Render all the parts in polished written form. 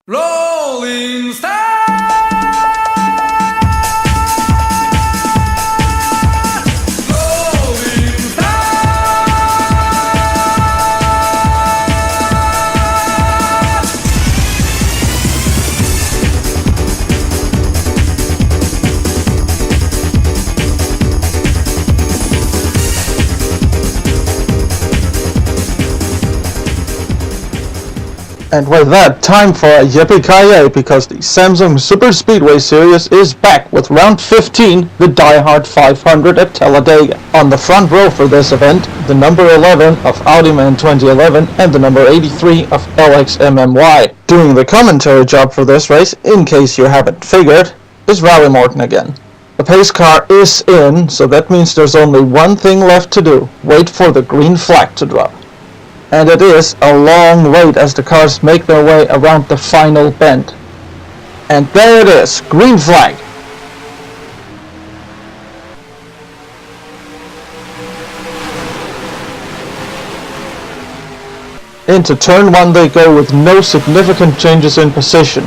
Rolling Stone! And with that, time for a yippee-ki-yay, because the Samsung Super Speedway Series is back with round 15, the Diehard 500 at Talladega. On the front row for this event, the number 11 of Audiman 2011 and the number 83 of LXMMY. Doing the commentary job for this race, in case you haven't figured, is Rally Morton again. The pace car is in, so that means there's only one thing left to do: wait for the green flag to drop. And it is a long wait as the cars make their way around the final bend. And there it is, green flag. Into turn 1 they go with no significant changes in position.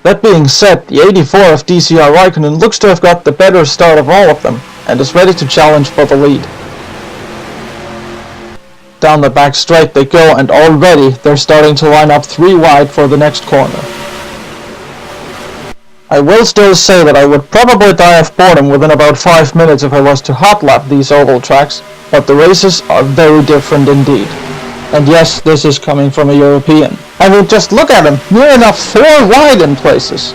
That being said, the 84 of DCR Raikkonen looks to have got the better start of all of them, and is ready to challenge for the lead. Down the back straight they go, and already they're starting to line up 3 wide for the next corner. I will still say that I would probably die of boredom within about 5 minutes if I was to hot lap these oval tracks, but the races are very different indeed. And yes, this is coming from a European. I mean, just look at him, near enough 4 wide in places.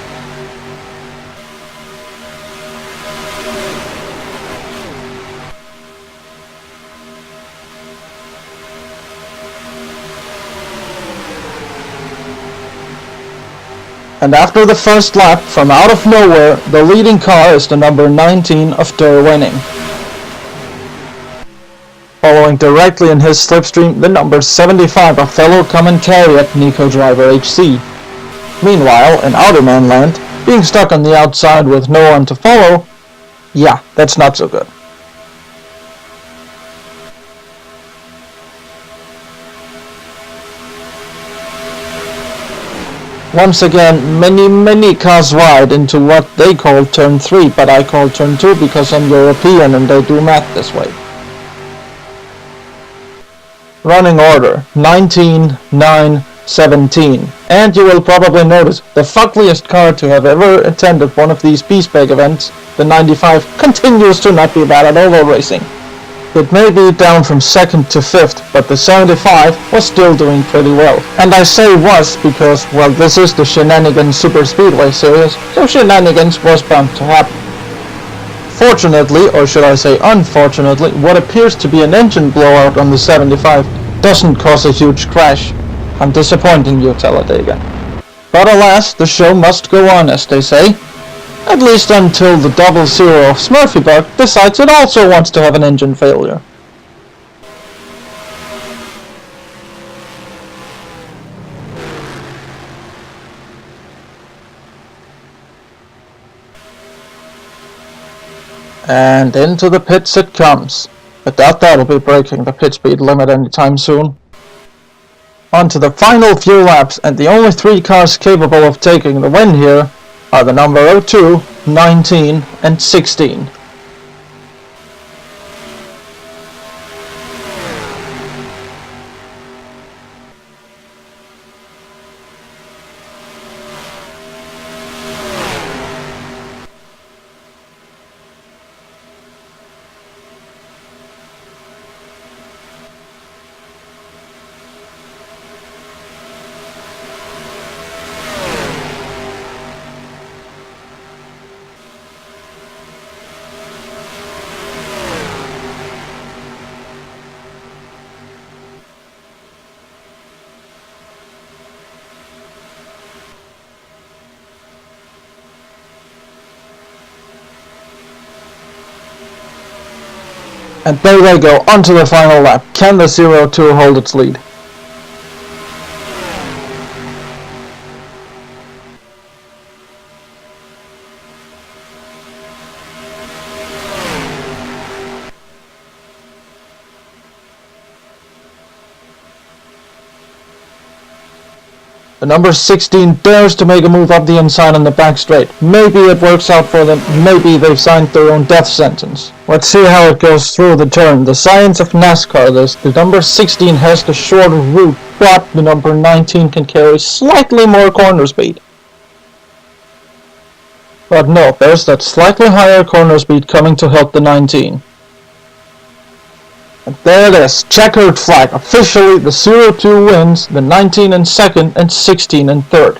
And after the first lap, from out of nowhere, the leading car is the number 19 of Derwinning. Following directly in his slipstream, the number 75 of fellow commentariat Nico Driver HC. Meanwhile, in Outerman land, being stuck on the outside with no one to follow, yeah, that's not so good. Once again, many cars wide into what they call turn 3, but I call turn 2 because I'm European and they do math this way. Running order, 19, 9, 17. And you will probably notice, the fuggliest car to have ever attended one of these P-Spec events, the 95, continues to not be bad at oval racing. It may be down from 2nd to 5th, but the 75 was still doing pretty well. And I say was because, well, this is the Shenanigans Super Speedway Series, so shenanigans was bound to happen. Fortunately, or should I say unfortunately, what appears to be an engine blowout on the 75 doesn't cause a huge crash. I'm disappointing you, Talladega. But alas, the show must go on, as they say. At least until the 00 of Smurfybug decides it also wants to have an engine failure. And into the pits it comes. I doubt that'll be breaking the pit speed limit anytime soon. On to the final few laps, and the only 3 cars capable of taking the win here are the number 02, 19, and 16. And there they go, onto the final lap. Can the 02 hold its lead? The number 16 dares to make a move up the inside on the back straight. Maybe it works out for them, maybe they've signed their own death sentence. Let's see how it goes through the turn. The science of NASCAR is the number 16 has the shorter route, but the number 19 can carry slightly more corner speed. But no, there's that slightly higher corner speed coming to help the 19. And there it is, checkered flag. Officially, the 0-2 wins, the 19 in second and 16 in third.